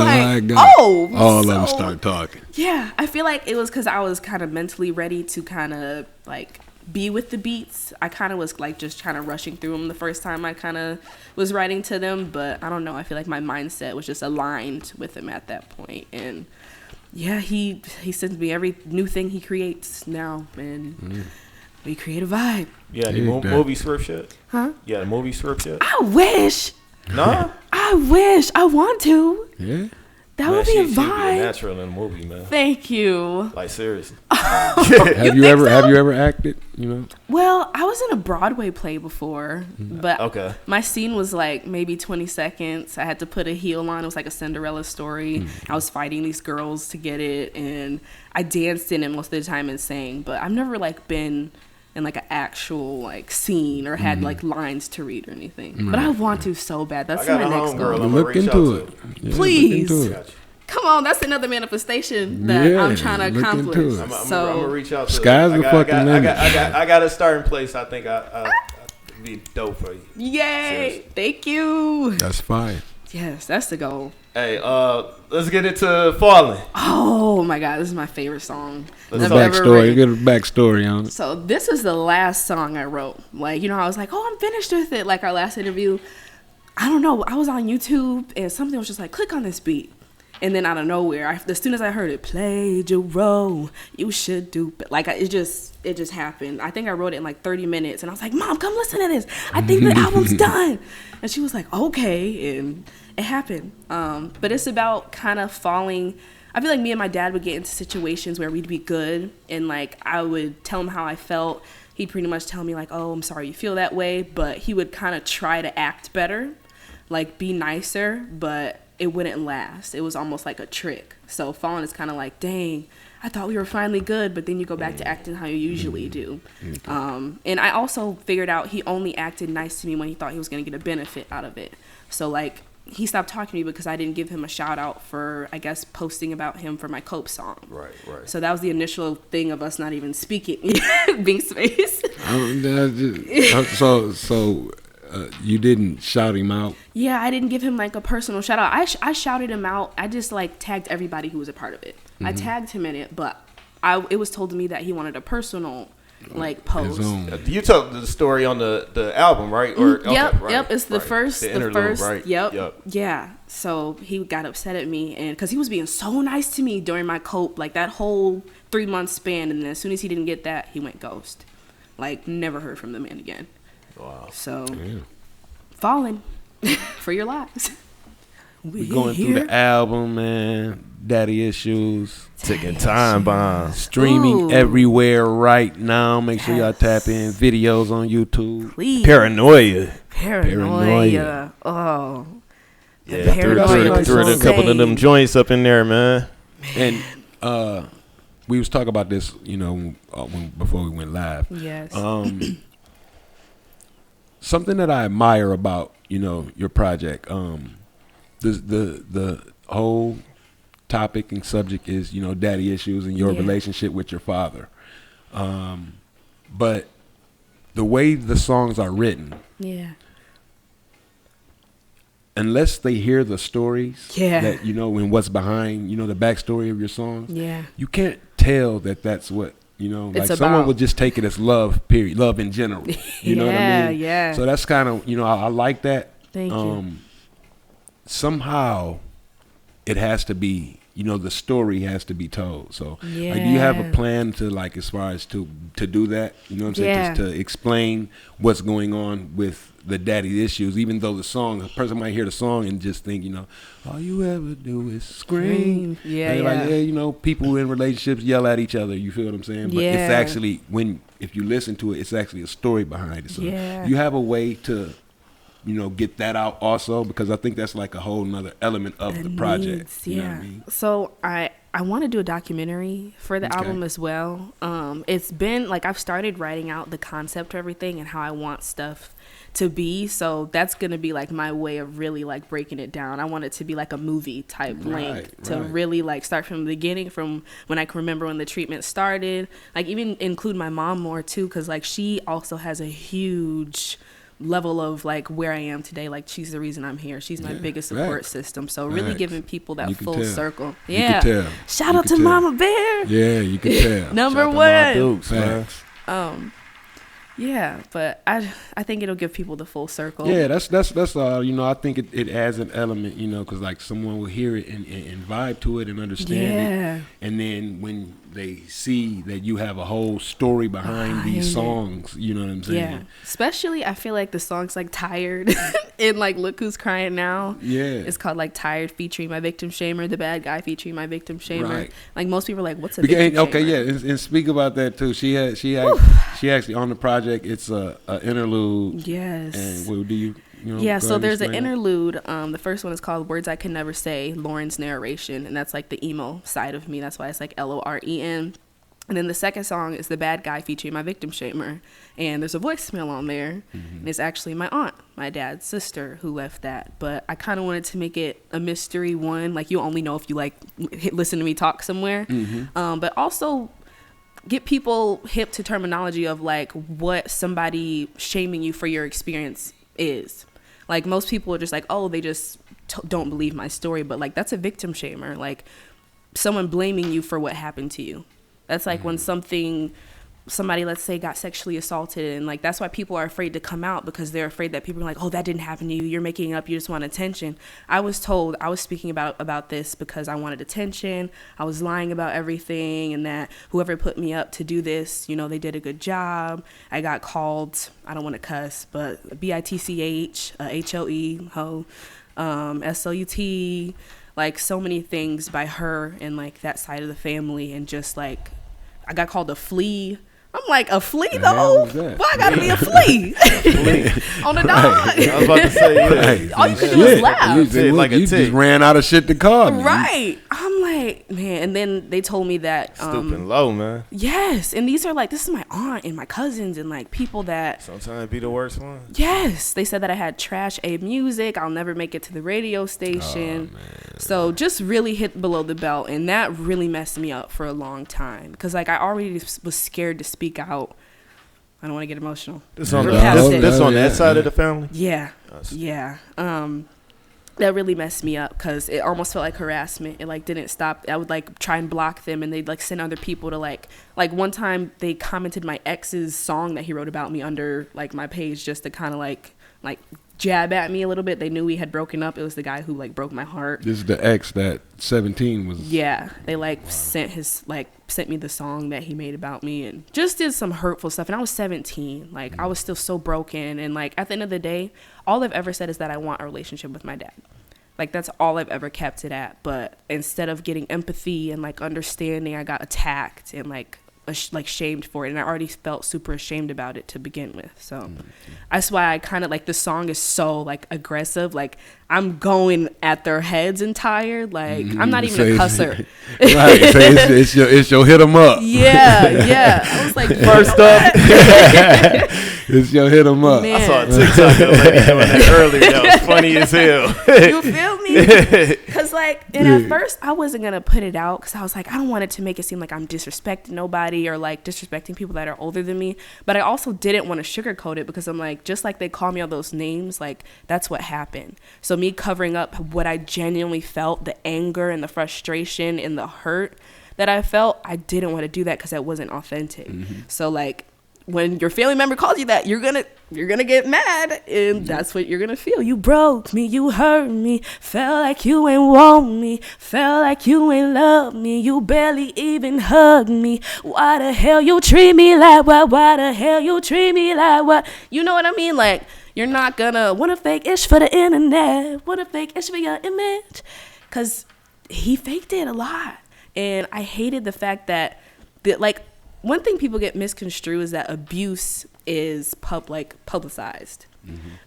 all of them start talking. Yeah, I feel like it was because I was kind of mentally ready to kind of like be with the beats. I kind of was like just kind of rushing through them the first time I kind of was writing to them, but I don't know, I feel like my mindset was just aligned with him at that point. And yeah, he sends me every new thing he creates now, and we create a vibe. Yeah, the movie script shit? Huh? Yeah, the movie script shit? I wish. No? I wish. I want to. Yeah. That would be a vibe. She'd be natural in the movie, man. Thank you. Like, seriously. Have you ever acted, you know? Well, I was in a Broadway play before, but my scene was like maybe 20 seconds. I had to put a heel on. It was like a Cinderella story. I was fighting these girls to get it, and I danced in it most of the time and sang, but I've never like been in like an actual like scene or had like lines to read or anything. But I want to so bad. That's my next goal. Look into it. Yeah, please. Look into it. Come on, that's another manifestation that I'm trying to accomplish. I'm gonna reach out to sky's the fucking limit. I got a starting place. I think I'd be dope for you. Yay! Seriously. Thank you. That's fine. Yes, that's the goal. Hey, let's get into Falling. Oh my God, this is my favorite song. Get a backstory on it. So this is the last song I wrote. Like, you know, I was like, I'm finished with it. Like our last interview, I don't know. I was on YouTube and something was just like, click on this beat. And then out of nowhere, as soon as I heard it, played your role, you should do. Like it just happened. I think I wrote it in like 30 minutes, and I was like, Mom, come listen to this. I think the album's done. And she was like, okay, and it happened. But it's about kind of falling. I feel like me and my dad would get into situations where we'd be good, and like I would tell him how I felt. He'd pretty much tell me like, oh, I'm sorry you feel that way, but he would kind of try to act better, like be nicer, but it wouldn't last. It was almost like a trick. So Fallen is kind of like, dang, I thought we were finally good, but then you go back to acting how you usually do. And I also figured out he only acted nice to me when he thought he was going to get a benefit out of it. So, like, he stopped talking to me because I didn't give him a shout out for, I guess, posting about him for my Cope song. Right. So that was the initial thing of us not even speaking, being space. You didn't shout him out? Yeah, I didn't give him like a personal shout out. I shouted him out. I just like tagged everybody who was a part of it. I tagged him in it, but it was told to me that he wanted a personal like post. You told the story on the album, right? Or Yep. It's the first. interlude, the first. right? Yep. Yeah. So he got upset at me, and because he was being so nice to me during my Cope, like that whole 3-month span, and then as soon as he didn't get that, he went ghost. Like never heard from the man again. Wow. So, Fallen for your lives. We going through the album, man. Daddy Issues. Ticking time bomb. Streaming everywhere right now. Make sure y'all tap in. Videos on YouTube. Please. Paranoia. Oh. Yeah, threw a couple of them joints up in there, man. And we was talking about this, before we went live. Yes. Something that I admire about, your project, the whole topic and subject is, daddy issues and your relationship with your father. But the way the songs are written, unless they hear the stories that, and what's behind, the backstory of your songs, you can't tell that that's what, like someone would just take it as love, period, love in general. You know what I mean? Yeah. So that's kind of, I like that. Thank you. Somehow it has to be, the story has to be told. So like, do you have a plan to like, as far as to do that, you know what I'm saying? Just to explain what's going on with the daddy issues, even though a person might hear the song and just think, all you ever do is scream. Like, people in relationships yell at each other. You feel what I'm saying? But it's actually, if you listen to it, it's actually a story behind it. So you have a way to, get that out also, because I think that's like a whole nother element of the project. You know what I mean? So I want to do a documentary for the album as well. It's been like I've started writing out the concept of everything and how I want stuff to be. So that's going to be like my way of really like breaking it down. I want it to be like a movie type length to really like start from the beginning, from when I can remember when the treatment started, like even include my mom more too, because like she also has a huge level of like where I am today. Like she's the reason I'm here. She's my biggest support system. So really giving people that full circle. Yeah. Shout out to Mama Bear. Yeah, you can tell. Number one. Dukes, Yeah, but I think it'll give people the full circle. Yeah, that's I think it adds an element, because like someone will hear it and vibe to it and understand it, and then when they see that you have a whole story behind these songs, you know what I'm saying? Yeah, especially I feel like the song's like Tired and like Look Who's Crying Now. Yeah, it's called like Tired featuring my victim shamer, the bad guy featuring my victim shamer. Right. Like most people are like, what's a victim shamer? Okay, yeah, and speak about that too. She actually on the project. It's a interlude. Yes. And what do you? So there's an interlude. The first one is called Words I Can Never Say, Lauren's narration, and that's like the emo side of me. That's why it's like Loren. And then the second song is The Bad Guy featuring my victim shamer, and there's a voicemail on there, and it's actually my aunt, my dad's sister, who left that. But I kind of wanted to make it a mystery one, like you only know if you like listen to me talk somewhere, but also get people hip to terminology of like what somebody shaming you for your experience is. Like most people are just like, oh, they just don't believe my story, but like that's a victim shamer, like someone blaming you for what happened to you. That's like when somebody, let's say, got sexually assaulted, and like that's why people are afraid to come out, because they're afraid that people are like, oh, that didn't happen to you, you're making it up, you just want attention. I was told I was speaking about this because I wanted attention. I was lying about everything, and that whoever put me up to do this, they did a good job. I got called, I don't want to cuss, but BITCH, HLE, ho, SLUT, like so many things by her and like that side of the family, and just like I got called a flea I'm like, a flea though? Why I gotta be a flea? On the dog. I was about to say, yeah. All you can do is laugh. You just ran out of shit to call me. Right. I'm like, man. And then they told me that. Stooping low, man. Yes. And these are like, this is my aunt and my cousins and like people that. Sometimes be the worst one. Yes. They said that I had trash A music. I'll never make it to the radio station. So just really hit below the belt. And that really messed me up for a long time. Because like I already was scared to speak out. I don't want to get emotional. This on that side of the family? Yeah. Yeah. That really messed me up because it almost felt like harassment. It like didn't stop. I would like try and block them, and they'd like send other people to like one time they commented my ex's song that he wrote about me under like my page just to kind of like jab at me a little bit. They knew we had broken up. It was the guy who like broke my heart. This is the ex that 17 was. Yeah, they like sent me the song that he made about me and just did some hurtful stuff. And I was 17. Like I was still so broken. And like at the end of the day, all I've ever said is that I want a relationship with my dad. Like that's all I've ever kept it at. But instead of getting empathy and like understanding, I got attacked and like shamed for it, and I already felt super ashamed about it to begin with. So that's why I kind of like the song is so like aggressive. Like I'm going at their heads and tired. Like I'm not even a cusser. Right. So it's your hit 'em up. Yeah. I was like, first up. It's your hit 'em up. Man. I saw a TikTok of a lady doing that earlier. That was funny as hell. You feel me? Because like, and at first I wasn't gonna put it out because I was like, I don't want it to make it seem like I'm disrespecting nobody or like disrespecting people that are older than me. But I also didn't want to sugarcoat it because I'm like, just like they call me all those names, like that's what happened. So me covering up what I genuinely felt, the anger and the frustration and the hurt that I felt, I didn't want to do that because that wasn't authentic. So like when your family member calls you that, you're gonna get mad, and that's what you're gonna feel. You broke me, you hurt me, felt like you ain't want me, felt like you ain't love me, you barely even hug me. Why the hell you treat me like what? Why the hell you treat me like what? You know what I mean? Like you're not gonna want a fake ish for the internet, want a fake ish for your image, because he faked it a lot, and I hated the fact that like. One thing people get misconstrued is that abuse is publicized.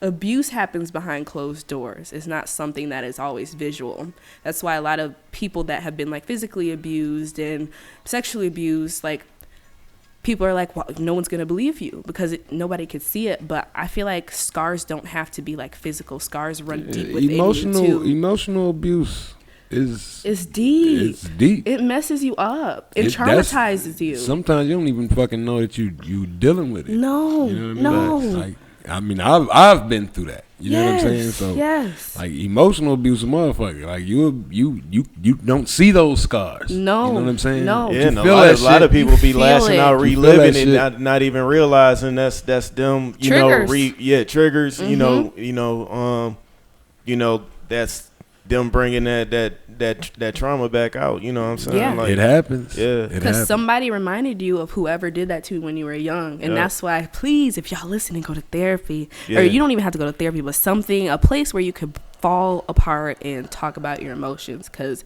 Abuse happens behind closed doors. It's not something that is always visual. That's why a lot of people that have been like physically abused and sexually abused, like people are like, well, no one's gonna believe you because nobody could see it. But I feel like scars don't have to be like physical. Scars run deep within you too. Emotional abuse. It's deep. It's deep. It messes you up. It traumatizes you. Sometimes you don't even fucking know that you dealing with it. No, you know what I mean? Like, I've been through that. You know what I'm saying? So like emotional abuse, motherfucker. Like you don't see those scars. No, you know what I'm saying? No. Yeah, a lot of people be lashing out, reliving it, not even realizing that's them. You triggers. know, triggers. You know, that's them bringing that trauma back out. You know what I'm saying? Yeah. Like, it happens. Yeah. Because somebody reminded you of whoever did that to you when you were young. And that's why, please, if y'all listening, go to therapy. Or you don't even have to go to therapy, but a place where you could fall apart and talk about your emotions. Because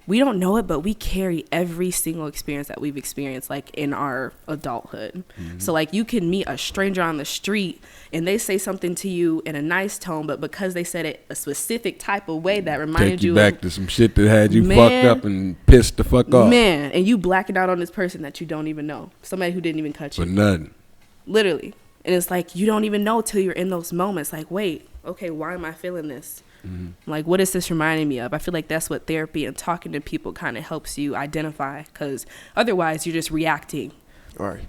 we don't know it, but we carry every single experience that we've experienced, like in our adulthood. So like you can meet a stranger on the street and they say something to you in a nice tone, but because they said it a specific type of way that reminded you back to some shit that had you fucked up and pissed the fuck off. Man, and you blacking out on this person that you don't even know. Somebody who didn't even cut you. For nothing. Literally. And it's like you don't even know till you're in those moments. Like, wait, okay, why am I feeling this? Like, what is this reminding me of? I feel like that's what therapy and talking to people kind of helps you identify, because otherwise you're just reacting. Right.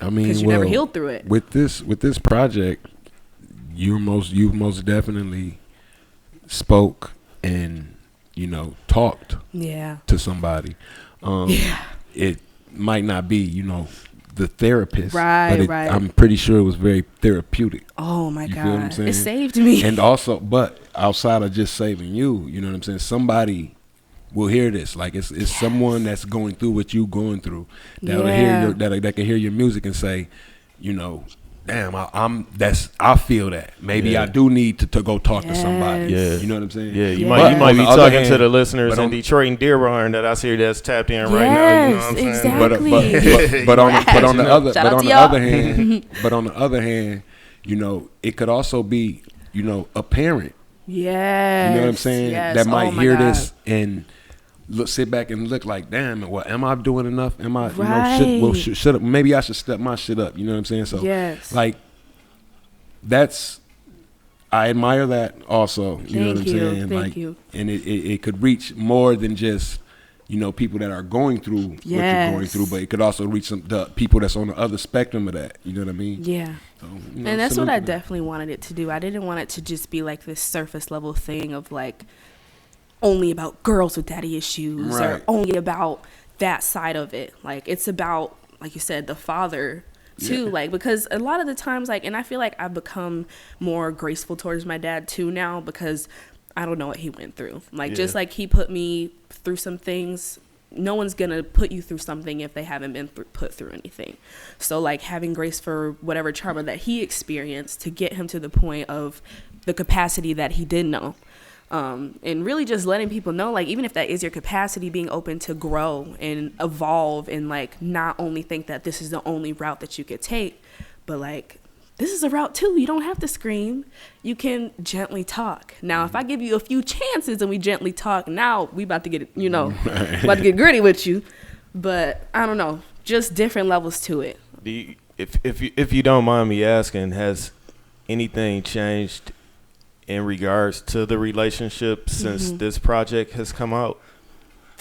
I mean, because you never healed through it. With this project, you most definitely spoke and talked. Yeah. To somebody. It might not be the therapist, right? I'm pretty sure it was very therapeutic. Oh my God, feel what I'm saying? It saved me. And also, but outside of just saving you, you know what I'm saying, somebody will hear this. Like it's someone that's going through what you going through that'll hear that can hear your music and say, damn, I feel that. Maybe I do need to go talk to somebody. Yeah. You know what I'm saying? Yeah, you But might on be the other talking hand- to the listeners but in on- Detroit and Dearborn that I see that's tapped in right now. You know what I'm saying? Exactly. But on the Shout out to y'all. other hand, you know, it could also be, you know, a parent. Yes. You know what I'm saying? Yes. That might Oh my hear God. this and sit back and look like, damn, well, am I doing enough? Am I, Right. you know, should maybe I should step my shit up. You know what I'm saying? So, Yes. like, I admire that also. You know what I'm saying? Thank you. And it could reach more than just, you know, people that are going through what you're going Yes. through, but it could also reach the people that's on the other spectrum of that. You know what I mean? Yeah. So, you know, And that's what I salute to them. definitely wanted it to do. I didn't want it to just be like this surface level thing of like only about girls with daddy issues or Right. only about that side of it. Like it's about, like you said, the father too. Yeah. Like, because a lot of the times, like, and I feel like I've become more graceful towards my dad too now because I don't know what he went through. Like, just like he put me through some things, no one's gonna put you through something if they haven't been put through anything. So like having grace for whatever trauma that he experienced to get him to the point of the capacity that he did know. And really just letting people know, like, even if that is your capacity, being open to grow and evolve and like not only think that this is the only route that you could take, but like this is a route too. You don't have to scream. You can gently talk. Now, if I give you a few chances and we gently talk, now we about to get, you know, about to get gritty with you. But I don't know, just different levels to it. If you don't mind me asking, has anything changed in regards to the relationship since this project has come out?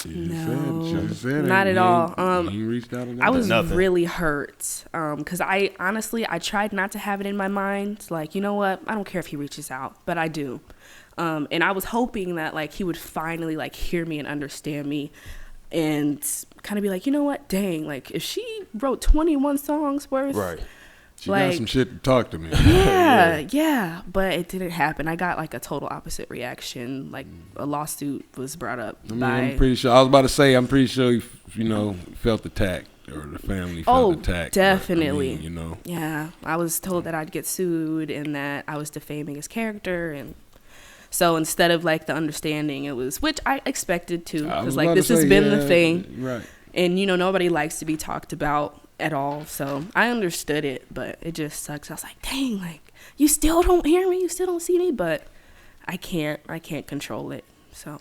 Not at all. He reached out I was Nothing. really hurt because I honestly tried not to have it in my mind. Like, you know what? I don't care if he reaches out, but I do. And I was hoping that like he would finally like hear me and understand me and kind of be like, you know what? Dang, like if she wrote 21 songs worth. Right. She got some shit to talk to me. Yeah, but it didn't happen. I got like a total opposite reaction. Like a lawsuit was brought up. I mean, I'm pretty sure. I was about to say, I'm pretty sure you know, felt attacked or the family felt attacked. Definitely. But, I mean, you know. Yeah, I was told that I'd get sued and that I was defaming his character, and so instead of like the understanding, it was, which I expected to, because like this has been the thing, right? And you know, nobody likes to be talked about at all, so I understood it, but it just sucks. I was like, dang, like you still don't hear me, you still don't see me, but I can't control it, so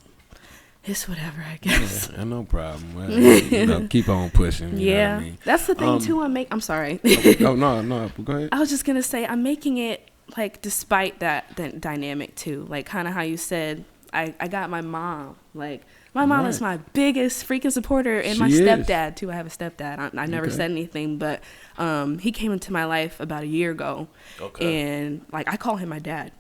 it's whatever, I guess. Yeah, no problem. Well, you know, keep on pushing. You know what I mean? That's the thing too. I'm sorry. Oh no, go ahead. I was just gonna say I'm making it like despite that dynamic too, like kind of how you said I got my mom, like my mom is my biggest freaking supporter, and my stepdad too. I have a stepdad. I never said anything, but he came into my life about a year ago, and like I call him my dad.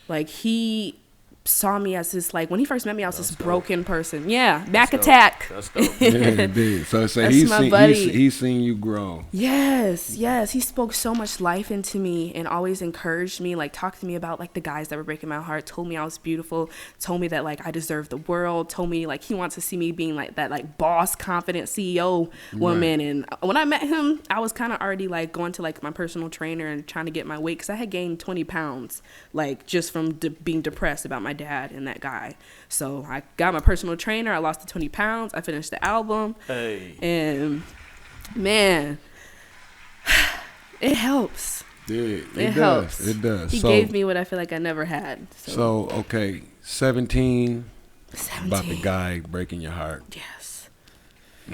Like he saw me as this, like when he first met me, I was this broken person. Yeah, Mac Attack. That's dope. Yeah, indeed. So he's seen you grow. Yes. He spoke so much life into me and always encouraged me, like talked to me about like the guys that were breaking my heart, told me I was beautiful, told me that like I deserved the world, told me like he wants to see me being like that like boss, confident CEO woman. And when I met him, I was kind of already like going to like my personal trainer and trying to get my weight because I had gained 20 pounds like just from being depressed about my dad and that guy. So I got my personal trainer, I lost the 20 pounds, I finished the album, and man, it helps. Yeah, It helps. It does. He gave me what I feel like I never had. So okay, 17, 17. about the guy breaking your heart. Yes.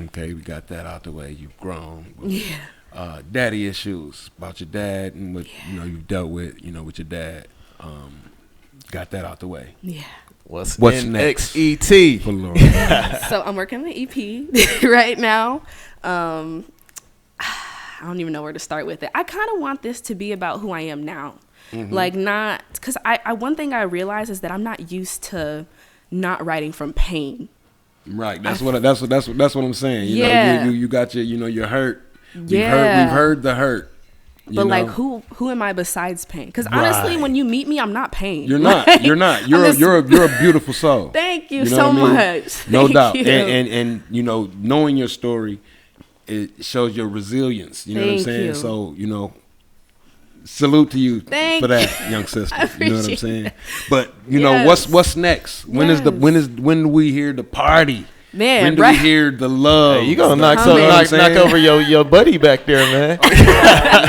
Okay, we got that out the way. You've grown. Yeah. Daddy issues about your dad and what you know you've dealt with, you know, with your dad. Got that out the way. Yeah. What's next? XET? For Lauryn. So I'm working on the EP right now. I don't even know where to start with it. I kind of want this to be about who I am now. Like not, because I one thing I realize is that I'm not used to not writing from pain. Right. That's what I'm saying. You know, you got your hurt. We've heard the hurt. But like, who am I besides pain? Because honestly, when you meet me, I'm not pain. You're not. Like, You're not. You're a beautiful soul. Thank you, know so what I mean? much. No Thank doubt. you. And you know, knowing your story, it shows your resilience. You know what I'm saying? You. So you know, salute to you Thank for that, young sister. You know what I'm appreciate saying? that. But you know what's next? When do we hear the party? Man, when do we hear the love? Hey, you gonna knock over your buddy back there, man.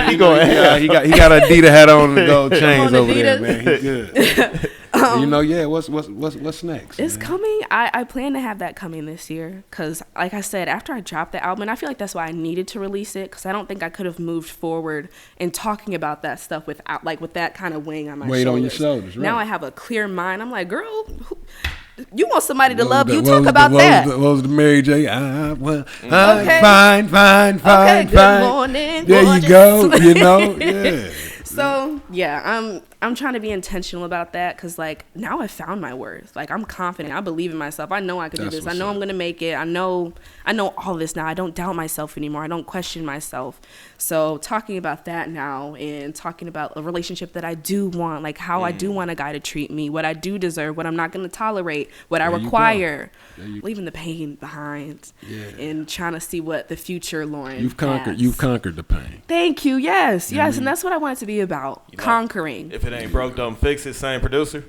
He got a Adidas hat on and gold chains over there, man. He good. What's next? It's man? coming. I plan to have that coming this year because, like I said, after I dropped the album, I feel like that's why I needed to release it because I don't think I could have moved forward in talking about that stuff with that kind of weighing on my shoulders. On your shoulders. Right. Now I have a clear mind. I'm like, girl, you want somebody to love you? Talk about that. What was the Mary J? Fine. Okay, good morning. There you go. You know, yeah. So yeah, I'm trying to be intentional about that because like now I found my worth. Like I'm confident. I believe in myself. I know I can do this. I know I'm gonna make it. I know all this now. I don't doubt myself anymore. I don't question myself. So talking about that now and talking about a relationship that I do want, like how I do want a guy to treat me, what I do deserve, what I'm not gonna tolerate, what I require, leaving the pain behind, and trying to see what the future Lauryn You've conquered the pain. Thank you. Yes, and that's what I want it to be about. Conquering. If it ain't broke, don't fix it. Same producer.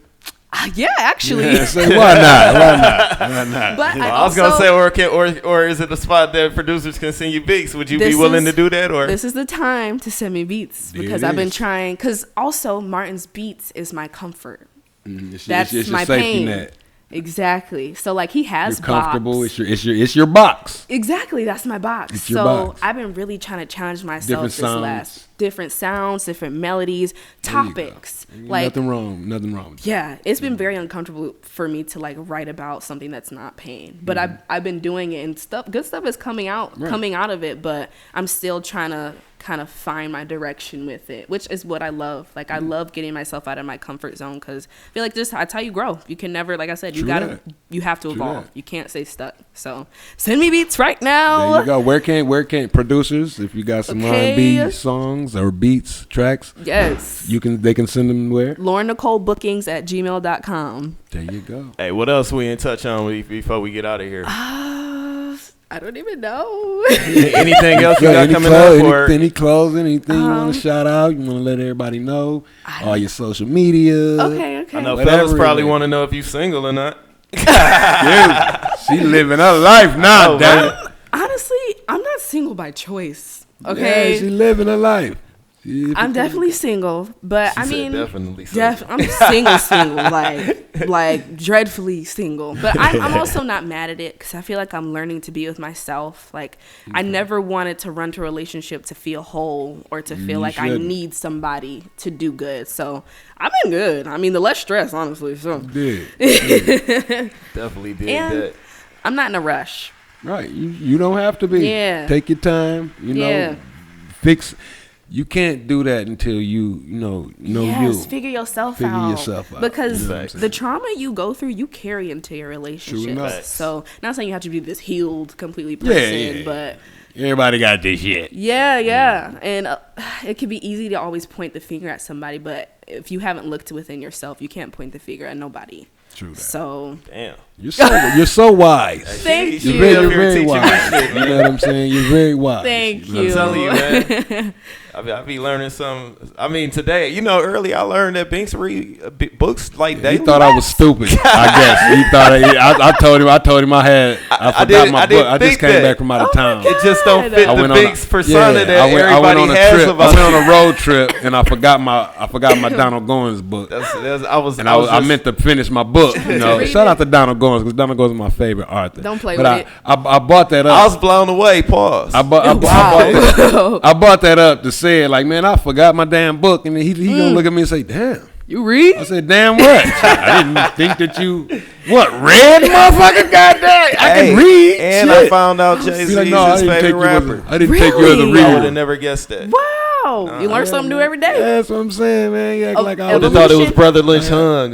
Yeah, actually. Yeah, so why not? But I was gonna say, or is it a spot that producers can send you beats? Would you be willing to do that? Or this is the time to send me beats because I've been trying. Because also Martin's beats is my comfort. That's it's my pain. Net. Exactly. So like he has You're comfortable. Box. It's your box. Exactly. That's my box. It's your box. I've been really trying to challenge myself different sounds, different melodies, topics. Like nothing wrong. Yeah, it's been very uncomfortable for me to like write about something that's not pain. But I've been doing it and good stuff is coming out of it, but I'm still trying to kind of find my direction with it, which is what I love. Like I love getting myself out of my comfort zone because I feel like that's how you grow. You can never, like I said, you have to evolve. You can't stay stuck. So send me beats right now. There you go. Where can producers, if you got some R&B songs or beats, tracks, yes, they can send them where? Lauryn Nichole bookings at gmail.com. There you go. Hey, what else we in touch on before we get out of here? I don't even know. Anything else you got coming up? Any closing? Anything you want to shout out? You want to let everybody know? All your social media. Okay. I know fellas probably want to know if you single or not. Dude, she living her life now, damn. Honestly, I'm not single by choice. Okay. Yeah, she living her life. I'm definitely single, but she I mean, definitely single. I'm single, like dreadfully single. But I'm also not mad at it because I feel like I'm learning to be with myself. Like I never wanted to run to a relationship to feel whole or to feel like I need somebody to do good. So I've been good. I mean, the less stress, honestly. So definitely did and that. I'm not in a rush. Right, you don't have to be. Yeah, take your time. You know, fix. You can't do that until you figure yourself out. Because the trauma you go through, you carry into your relationship. So, not saying you have to be this healed, completely person, but everybody got this shit. Yeah. And it can be easy to always point the finger at somebody, but if you haven't looked within yourself, you can't point the finger at nobody. True that. So damn, you're so wise. Thank you. You're very wise. You know what I'm saying? You're very wise. Thank you. I'm telling you, man. I be learning some. I mean, today, early I learned that Binks read books like daily. He thought I was stupid. I guess he thought. I told him I forgot my book. I just came back from out of town. It just don't fit the Binks persona that everybody has about. I went on a road trip and I forgot my Donald Goins book. I meant to finish my book. Shout out to Donald Goins because Donald Goins is my favorite author. Don't play with it. I bought that up. I was blown away. Pause. I bought that up to say it like, man, I forgot my damn book, and he gonna look at me and say, damn. You read? I said, damn what? I didn't think that you read, motherfucker? Goddamn, I can read. And shit. I found out Jay-Z's his favorite rapper. I didn't take you as a reader. I would have never guessed that. Wow, you learn something new every day. That's what I'm saying, man. You act like I would have thought it was Brother Lynch Hung.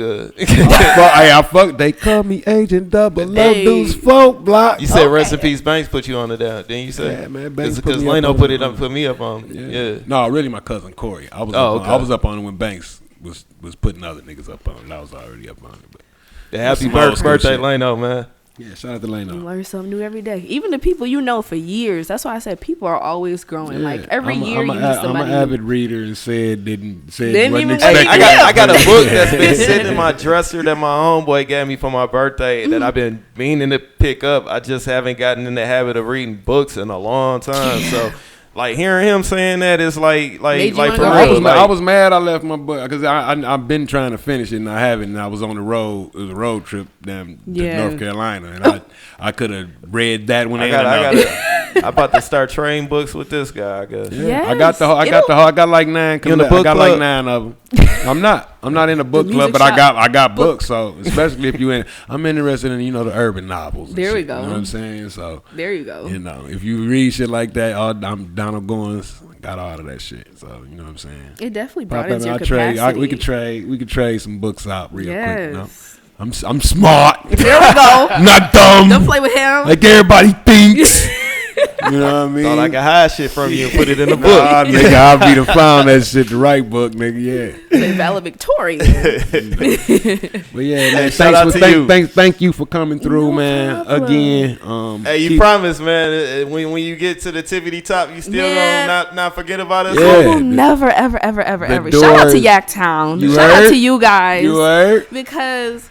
They call me Agent Double Love Deuce Folk Block. You said Rest in Peace Banks put you on it down. Then you said, yeah, man, Banks because Lano put me up on. Yeah. No, really, my cousin Corey. I was up on it when Banks was putting other niggas up on it. I was already up on it. But happy birthday, Lano, man. Yeah, shout out to You Leno. learn something new every day. Even the people you know for years. That's why I said people are always growing. Yeah. Like every year I'm you meet somebody. I'm an avid reader and didn't Didn't wasn't even expecting. wait. I got a book that's been sitting in my dresser that my homeboy gave me for my birthday that I've been meaning to pick up. I just haven't gotten in the habit of reading books in a long time. So, like hearing him saying that is like for Made you real. wanna go? I was mad I left my book because I've been trying to finish it and I haven't. And I was on the road. It was a road trip down to North Carolina, and I could have read that when I'm about to start trading books with this guy. I guess. Yeah, Yes. I got like 9. You in the book I got club? like 9 of them. I'm not in the book The club, music but shop I got books. So especially if I'm interested in the urban novels. And There we shit, go. You know what I'm saying? So There you go. if you read shit like that, I'm Donald Goins got all of that shit. So you know what I'm saying? It definitely Pop broadens in, your I'll trade. capacity. We could trade some books out real quick. You know? Yes. I'm smart. There we go. Not dumb. Don't play with him. Like everybody thinks. You know what I mean? Thought I could hide shit from you and put it in the book. Nah, nigga, I'll be the found that shit, the right book, nigga, yeah. Say valedictorian. But yeah, man, shout out to you. thank you for coming through, No man. problem. Again, Hey, you promise, man. When you get to the tippity top, you still Man. gonna not forget about us. Yeah. I will never, ever, ever, ever, The ever. Shout out to doors- Yaktown. You Shout out heard? to you guys. You heard? Because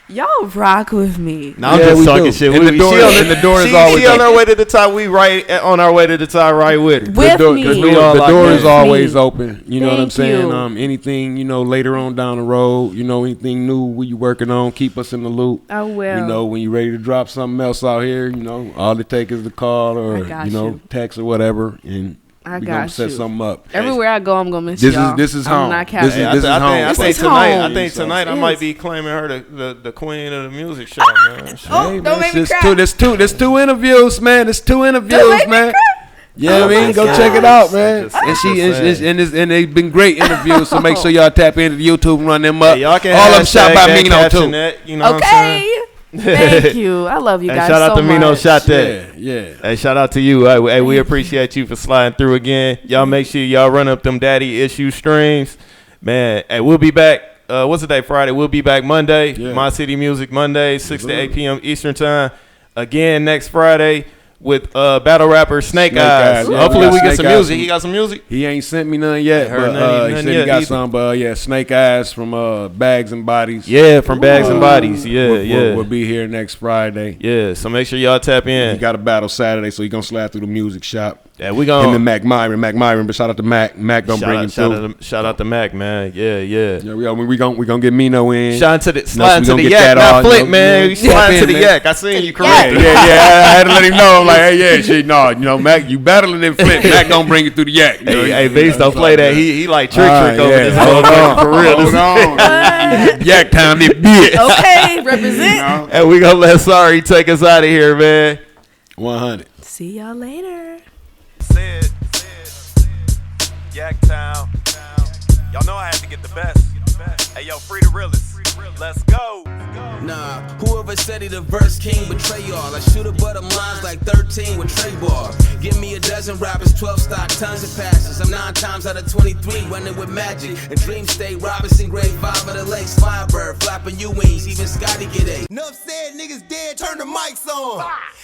y'all rock with me. No, I'm Yeah, just we talking do. shit. And the door- and the door is always she on open. her way to the top. We right on our way to the top, right with her. With me. we all The like door that. is always Me. open. You know what I'm Thank saying? you. Anything, later on down the road, anything new we you working on, keep us in the loop. I will. When you're ready to drop something else out here, all it takes is the call or, I got you. text or whatever, and I we're going got to set you. something up. Everywhere I go, I'm gonna miss This y'all. is I'm home. not This capping. is- Hey, this home. I This think is tonight. home. I think tonight I It might is. be claiming her the queen of the music show, man. Oh, Hey, don't man, make me it's cry. There's two interviews, man. There's 2 interviews, Don't make me man. cry. Yeah, I Oh mean, my go gosh. check it out, man. Just- And just saying. they've been great interviews. So make sure y'all tap into YouTube and run them up. Hey, y'all can all of them hashtag shot by that, Mino caption too. that, you know what I'm saying? Okay. Thank you. I love you Hey, guys shout out so to Mino much. Shot That. Yeah. Hey, shout out to you. Hey, we appreciate you for sliding through again. Y'all make sure y'all run up them daddy issue streams. Man, hey, we'll be back. What's the day? Friday. We'll be back Monday. Yeah. My City Music Monday, 6 to 8 Absolutely. p.m. Eastern Time. Again, next Friday with battle rapper Snake Snake Eyes. Eyes, yeah, Hopefully we we got get some Snake Eyes music. from- He got some music? He ain't sent me none yet, Heard but nothing he said yet he got either. some. But Snake Eyes from Bags and Bodies. Yeah, from Bags and Bodies. Yeah, We'll be here next Friday. Yeah, so make sure y'all tap He in. got a battle Saturday, so he gonna slide through the music shop. Yeah, we Him gonna and Mac Myron, but shout out to Mac. Mac gonna bring him through. shout out to Mac, man. Yeah. Yeah, we gonna get Mino in. Slide to the we gonna get yak, that all, not flip, you know, man. yeah. You slide Tap to the in, man. yak. I seen you Yeah, correct. I had to let him know. I'm like, hey, yeah, shit, no, Mac, you battling in Flint. Mac gonna bring you through the yak. Hey, Vince, don't play that. He like trick All right, over yeah. this Hold motherfucker on, for real. hold on. Yak time, this bitch. Okay, represent. And we gonna let Sorry take us out of here, man. 100. See y'all later. Said, Yak Town. Y'all know I had to get the best. Hey, yo, free the realest. Let's go. Nah, whoever said he the verse king betray y'all. I shoot a bottom lines like 13 with Trey Bar. Give me a dozen rappers, 12 stock, tons of passes. I'm 9 times out of 23 running with magic. And Dream State, Robinson, grade 5 of the Lakes, Firebird, flapping you wings, even Scotty get a. Enough said, niggas dead, turn the mics on.